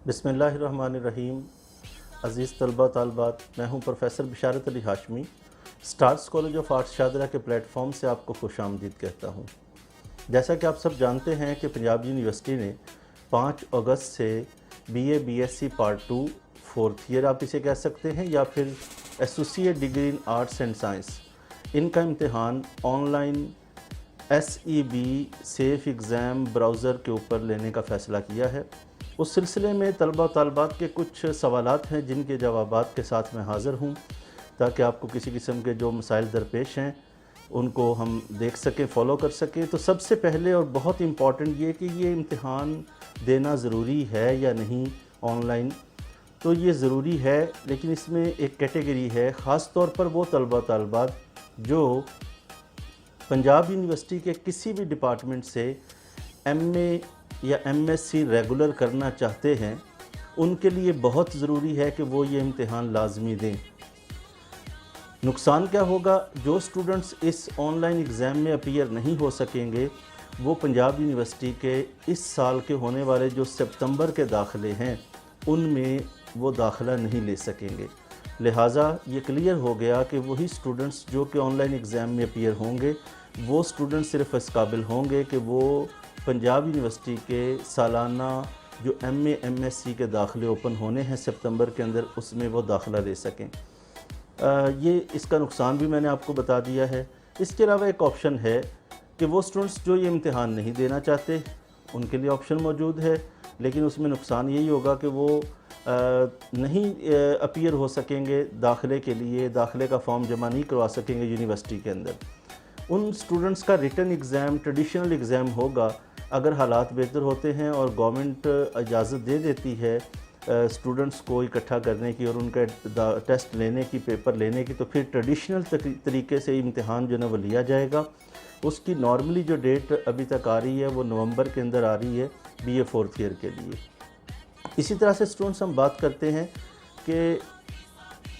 بسم اللہ الرحمن الرحیم۔ عزیز طلبہ طالبات، میں ہوں professor Basharat Ali Hashmi, stars college of arts Shahdara کے پلیٹ فارم سے آپ کو خوش آمدید کہتا ہوں۔ جیسا کہ آپ سب جانتے ہیں کہ پنجاب یونیورسٹی نے 5 اگست سے B S C part 2 4th year آپ اسے کہہ سکتے ہیں، یا پھر associate degree in arts and science, ان کا امتحان online SEB safe exam browser کے اوپر لینے کا فیصلہ کیا ہے۔ اس سلسلے میں طلبہ و طالبات کے کچھ سوالات ہیں جن کے جوابات کے ساتھ میں حاضر ہوں، تاکہ آپ کو کسی قسم کے جو مسائل درپیش ہیں ان کو ہم دیکھ سکیں، فالو کر سکیں۔ تو سب سے پہلے اور بہت امپورٹنٹ یہ کہ یہ امتحان دینا ضروری ہے یا نہیں آن لائن۔ تو یہ ضروری ہے، لیکن اس میں ایک کیٹیگری ہے، خاص طور پر وہ طلبہ طالبات جو پنجاب یونیورسٹی کے کسی بھی ڈپارٹمنٹ سے MA یا MSc ریگولر کرنا چاہتے ہیں، ان کے لیے بہت ضروری ہے کہ وہ یہ امتحان لازمی دیں۔ نقصان کیا ہوگا؟ جو سٹوڈنٹس اس آن لائن ایگزام میں اپیئر نہیں ہو سکیں گے، وہ پنجاب یونیورسٹی کے اس سال کے ہونے والے جو سپتمبر کے داخلے ہیں ان میں وہ داخلہ نہیں لے سکیں گے۔ لہٰذا یہ کلیئر ہو گیا کہ وہی سٹوڈنٹس جو کہ آن لائن ایگزام میں اپیئر ہوں گے، وہ سٹوڈنٹس صرف اس قابل ہوں گے کہ وہ پنجاب یونیورسٹی کے سالانہ جو MA MSc کے داخلے اوپن ہونے ہیں سپتمبر کے اندر، اس میں وہ داخلہ لے سکیں۔ یہ اس کا نقصان بھی میں نے آپ کو بتا دیا ہے۔ اس کے علاوہ ایک آپشن ہے کہ وہ سٹوڈنٹس جو یہ امتحان نہیں دینا چاہتے ان کے لیے آپشن موجود ہے، لیکن اس میں نقصان یہی ہوگا کہ وہ نہیں اپیئر ہو سکیں گے داخلے کے لیے، داخلے کا فارم جمع نہیں کروا سکیں گے یونیورسٹی کے اندر۔ ان سٹوڈنٹس کا ریٹن ایگزام ٹریڈیشنل ایگزام ہوگا اگر حالات بہتر ہوتے ہیں اور گورنمنٹ اجازت دے دیتی ہے سٹوڈنٹس کو اکٹھا کرنے کی اور ان کا ٹیسٹ لینے کی، پیپر لینے کی، تو پھر ٹریڈیشنل طریقے سے امتحان جو ہے وہ لیا جائے گا۔ اس کی نارملی جو ڈیٹ ابھی تک آ رہی ہے وہ نومبر کے اندر آ رہی ہے BA 4th ایئر کے لیے۔ اسی طرح سے سٹوڈنٹس ہم بات کرتے ہیں کہ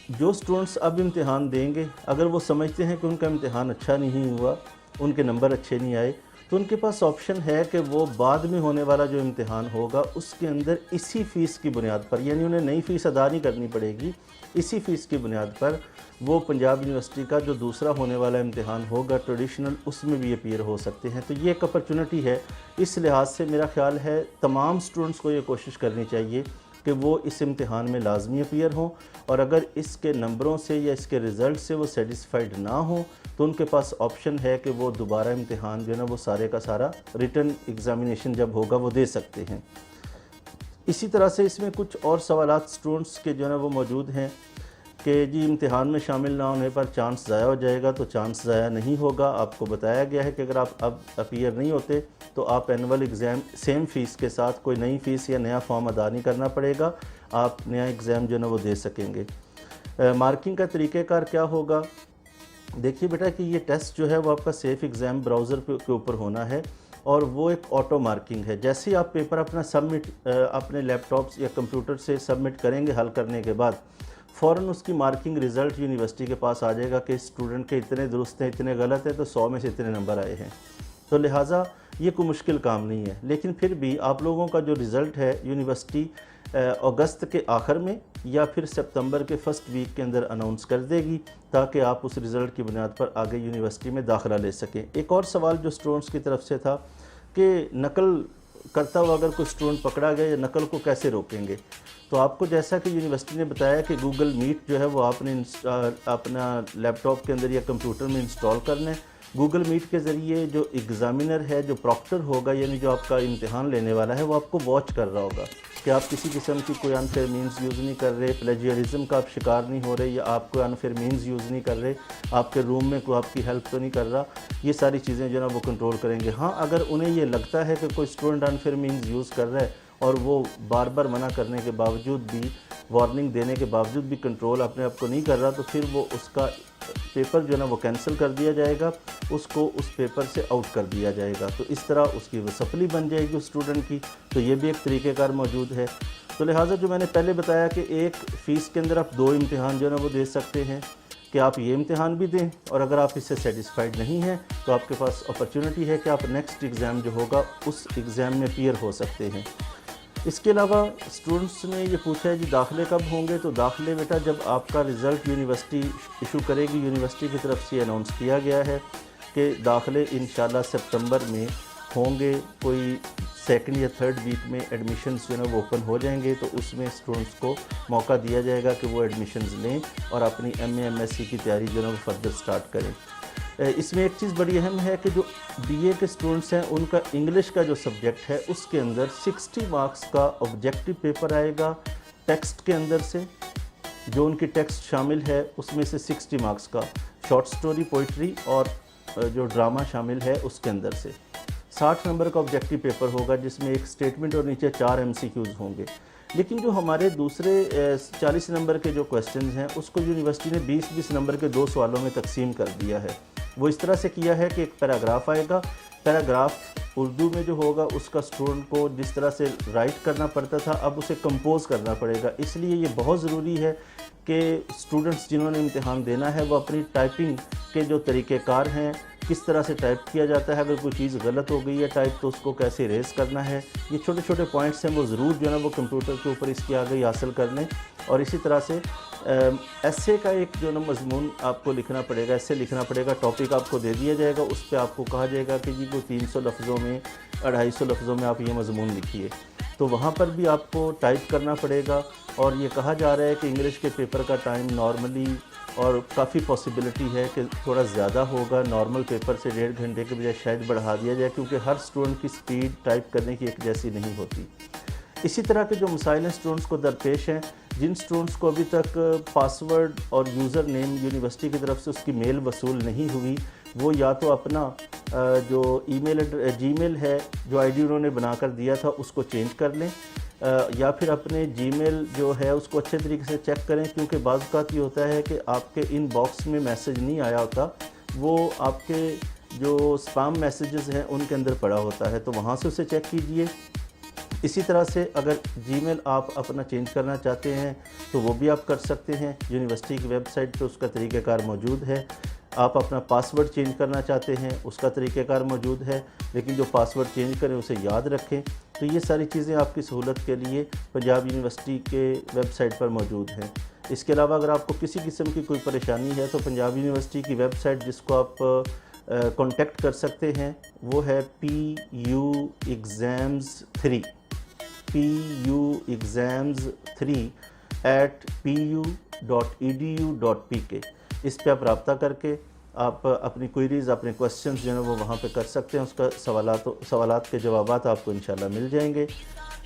جو سٹوڈنٹس اب امتحان دیں گے، اگر وہ سمجھتے ہیں کہ ان کا امتحان اچھا نہیں ہوا، ان کے نمبر اچھے نہیں آئے، تو ان کے پاس آپشن ہے کہ وہ بعد میں ہونے والا جو امتحان ہوگا اس کے اندر اسی فیس کی بنیاد پر، یعنی انہیں نئی فیس ادا نہیں کرنی پڑے گی، اسی فیس کی بنیاد پر وہ پنجاب یونیورسٹی کا جو دوسرا ہونے والا امتحان ہوگا ٹریڈیشنل، اس میں بھی اپیئر ہو سکتے ہیں۔ تو یہ ایک اپرچونٹی ہے۔ اس لحاظ سے میرا خیال ہے تمام سٹوڈنٹس کو یہ کوشش کرنی چاہیے کہ وہ اس امتحان میں لازمی اپیئر ہوں، اور اگر اس کے نمبروں سے یا اس کے رزلٹ سے وہ سیٹسفائیڈ نہ ہوں تو ان کے پاس آپشن ہے کہ وہ دوبارہ امتحان جو ہے نا وہ سارے کا سارا ریٹن ایگزامینیشن جب ہوگا وہ دے سکتے ہیں۔ اسی طرح سے اس میں کچھ اور سوالات سٹوڈنٹس کے جو ہے نا وہ موجود ہیں کہ جی امتحان میں شامل نہ ہونے پر چانس ضائع ہو جائے گا۔ تو چانس ضائع نہیں ہوگا۔ آپ کو بتایا گیا ہے کہ اگر آپ اب اپیئر نہیں ہوتے تو آپ اینول ایگزام سیم فیس کے ساتھ، کوئی نئی فیس یا نیا فارم ادا نہیں کرنا پڑے گا، آپ نیا ایگزام جو ہے نا وہ دے سکیں گے۔ مارکنگ کا طریقہ کار کیا ہوگا؟ دیکھیے بیٹا کہ یہ ٹیسٹ جو ہے وہ آپ کا سیف ایگزام براؤزر کے اوپر ہونا ہے، اور وہ ایک آٹو مارکنگ ہے۔ جیسے ہی آپ پیپر اپنا سبمٹ اپنے لیپ ٹاپ یا کمپیوٹر سے سبمٹ کریں گے حل کرنے کے بعد، فوراً اس کی مارکنگ رزلٹ یونیورسٹی کے پاس آ جائے گا کہ اسٹوڈنٹ کے اتنے درست ہیں، اتنے غلط ہیں، تو 100 میں سے اتنے نمبر آئے ہیں۔ تو لہٰذا یہ کوئی مشکل کام نہیں ہے، لیکن پھر بھی آپ لوگوں کا جو رزلٹ ہے یونیورسٹی اگست کے آخر میں یا پھر سپتمبر کے فرسٹ ویک کے اندر اناؤنس کر دے گی، تاکہ آپ اس رزلٹ کی بنیاد پر آگے یونیورسٹی میں داخلہ لے سکیں۔ ایک اور سوال جو سٹوڈنٹس کی طرف سے تھا کہ نقل کرتا ہوا اگر کوئی اسٹوڈنٹ پکڑا گیا یا نقل کو کیسے روکیں گے؟ تو آپ کو جیسا کہ یونیورسٹی نے بتایا کہ گوگل میٹ جو ہے وہ آپ نے اپنا لیپ ٹاپ کے اندر یا کمپیوٹر میں انسٹال کرنا ہے۔ گوگل میٹ کے ذریعے جو ایگزامینر ہے، جو پروکٹر ہوگا، یعنی جو آپ کا امتحان لینے والا ہے، وہ آپ کو واچ کر رہا ہوگا کہ آپ کسی قسم کی کوئی انفیئر مینز یوز نہیں کر رہے، پلیجیرزم کا آپ شکار نہیں ہو رہے، یا آپ کوئی انفیئر مینز یوز نہیں کر رہے، آپ کے روم میں کوئی آپ کی ہیلپ تو نہیں کر رہا۔ یہ ساری چیزیں جو ہے نا وہ کنٹرول کریں گے۔ ہاں، اگر انہیں یہ لگتا ہے کہ کوئی اسٹوڈنٹ انفیئر مینز یوز کر رہا ہے اور وہ بار بار منع کرنے کے باوجود بھی، وارننگ دینے کے باوجود بھی کنٹرول اپنے آپ کو نہیں کر رہا، تو پھر وہ اس کا پیپر جو ہے نا وہ کینسل کر دیا جائے گا، اس کو اس پیپر سے آؤٹ کر دیا جائے گا۔ تو اس طرح اس کی وہ سفلی بن جائے گی اس اسٹوڈنٹ کی۔ تو یہ بھی ایک طریقہ کار موجود ہے۔ تو لہٰذا جو میں نے پہلے بتایا کہ ایک فیس کے اندر آپ 2 امتحان جو ہے نا وہ دے سکتے ہیں، کہ آپ یہ امتحان بھی دیں، اور اگر آپ اس سے سیٹسفائیڈ نہیں ہیں تو آپ کے پاس اپرچونٹی ہے کہ آپ نیکسٹ ایگزام جو ہوگا اس ایگزام میں اپیئر ہو سکتے ہیں۔ اس کے علاوہ اسٹوڈنٹس نے یہ پوچھا ہے جی داخلے کب ہوں گے؟ تو داخلے بیٹا جب آپ کا رزلٹ یونیورسٹی ایشو کرے گی، یونیورسٹی کی طرف سے اناؤنس کیا گیا ہے کہ داخلے انشاءاللہ سپتمبر میں ہوں گے، کوئی سیکنڈ یا تھرڈ ویک میں ایڈمیشنز جو ہے وہ اوپن ہو جائیں گے، تو اس میں اسٹوڈنٹس کو موقع دیا جائے گا کہ وہ ایڈمیشنز لیں اور اپنی M A M S C کی تیاری جو ہے وہ فردر سٹارٹ کریں۔ اس میں ایک چیز بڑی اہم ہے کہ جو بی اے کے اسٹوڈنٹس ہیں ان کا انگلش کا جو سبجیکٹ ہے اس کے اندر 60 مارکس کا آبجیکٹو پیپر آئے گا ٹیکسٹ کے اندر سے، جو ان کی ٹیکسٹ شامل ہے اس میں سے 60 مارکس کا، شارٹ سٹوری، پوئٹری اور جو ڈرامہ شامل ہے اس کے اندر سے 60 نمبر کا آبجیکٹو پیپر ہوگا، جس میں ایک سٹیٹمنٹ اور نیچے 4 ایم سی کیوز ہوں گے۔ لیکن جو ہمارے دوسرے 40 نمبر کے جو کویسچنز ہیں اس کو یونیورسٹی نے 20-20 نمبر کے 2 سوالوں میں تقسیم کر دیا ہے۔ وہ اس طرح سے کیا ہے کہ ایک پیراگراف آئے گا، پیراگراف اردو میں جو ہوگا اس کا اسٹوڈنٹ کو جس طرح سے رائٹ کرنا پڑتا تھا اب اسے کمپوز کرنا پڑے گا۔ اس لیے یہ بہت ضروری ہے کہ اسٹوڈنٹس جنہوں نے امتحان دینا ہے وہ اپنی ٹائپنگ کے جو طریقہ کار ہیں، کس طرح سے ٹائپ کیا جاتا ہے، اگر کوئی چیز غلط ہو گئی ہے ٹائپ تو اس کو کیسے ریز کرنا ہے، یہ چھوٹے چھوٹے پوائنٹس ہیں وہ ضرور جو ہے نا وہ کمپیوٹر کے اوپر اس کی آگاہی حاصل کر لیں۔ اور اسی طرح سے ایسے کا ایک جو نا مضمون آپ کو لکھنا پڑے گا، ایسے لکھنا پڑے گا، ٹاپک آپ کو دے دیا جائے گا، اس پہ آپ کو کہا جائے گا کہ جی وہ 300 لفظوں میں 250 لفظوں میں آپ یہ مضمون لکھیے، تو وہاں پر بھی آپ کو ٹائپ کرنا پڑے گا۔ اور یہ کہا جا رہا ہے کہ انگلش کے پیپر کا ٹائم نارملی اور کافی پاسبلٹی ہے کہ تھوڑا زیادہ ہوگا، نارمل پیپر سے 1.5 گھنٹے کے بجائے شاید بڑھا دیا جائے، کیونکہ ہر اسٹوڈنٹ کی سپیڈ ٹائپ کرنے کی ایک جیسی نہیں ہوتی۔ اسی طرح کے جو مسائل ہیں اسٹوڈنٹس کو درپیش ہیں، جن اسٹوڈنٹس کو ابھی تک پاسورڈ اور یوزر نیم یونیورسٹی کی طرف سے اس کی میل وصول نہیں ہوئی، وہ یا تو اپنا جو ای میل جی میل ہے جو آئی ڈی انہوں نے بنا کر دیا تھا اس کو چینج کر لیں، یا پھر اپنے جی میل جو ہے اس کو اچھے طریقے سے چیک کریں، کیونکہ بعض اوقات یہ ہوتا ہے کہ آپ کے ان باکس میں میسج نہیں آیا ہوتا، وہ آپ کے جو اسپام میسیجز ہیں ان کے اندر پڑا ہوتا ہے، تو وہاں سے اسے چیک کیجئے۔ اسی طرح سے اگر جی میل آپ اپنا چینج کرنا چاہتے ہیں تو وہ بھی آپ کر سکتے ہیں، یونیورسٹی کی ویب سائٹ پہ اس کا طریقہ کار موجود ہے۔ آپ اپنا پاسورڈ چینج کرنا چاہتے ہیں اس کا طریقہ کار موجود ہے، لیکن جو پاسورڈ چینج کریں اسے یاد رکھیں۔ تو یہ ساری چیزیں آپ کی سہولت کے لیے پنجاب یونیورسٹی کے ویب سائٹ پر موجود ہیں۔ اس کے علاوہ اگر آپ کو کسی قسم کی کوئی پریشانی ہے تو پنجاب یونیورسٹی کی ویب سائٹ جس کو آپ کانٹیکٹ کر سکتے ہیں وہ ہے PU-EXAMS3 PU-EXAMS3@pu.edu.pk۔ اس پہ آپ رابطہ کر کے آپ اپنی کوئریز، اپنے کویسچنز جو ہیں وہ وہاں پہ کر سکتے ہیں، اس کا سوالات کے جوابات آپ کو انشاءاللہ مل جائیں گے۔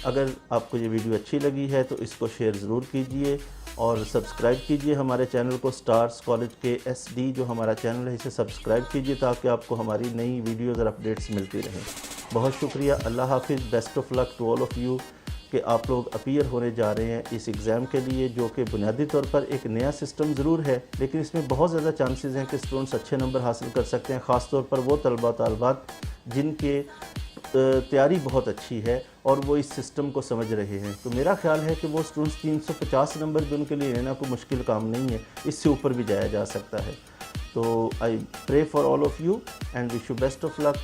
اگر آپ کو یہ ویڈیو اچھی لگی ہے تو اس کو شیئر ضرور کیجئے اور سبسکرائب کیجئے ہمارے چینل کو، سٹارز کالج کے SD جو ہمارا چینل ہے اسے سبسکرائب کیجئے تاکہ آپ کو ہماری نئی ویڈیوز اور اپڈیٹس ملتی رہیں۔ بہت شکریہ، اللہ حافظ، best of luck to all of you کہ آپ لوگ اپیئر ہونے جا رہے ہیں اس ایگزام کے لیے، جو کہ بنیادی طور پر ایک نیا سسٹم ضرور ہے لیکن اس میں بہت زیادہ چانسز ہیں کہ اسٹوڈنٹس اچھے نمبر حاصل کر سکتے ہیں، خاص طور پر وہ طلبہ طالبات جن کے تیاری بہت اچھی ہے اور وہ اس سسٹم کو سمجھ رہے ہیں۔ تو میرا خیال ہے کہ وہ اسٹوڈنٹس 350 نمبر بھی ان کے لیے لینا کوئی مشکل کام نہیں ہے، اس سے اوپر بھی جایا جا سکتا ہے۔ تو I pray for all of you and wish you best of look.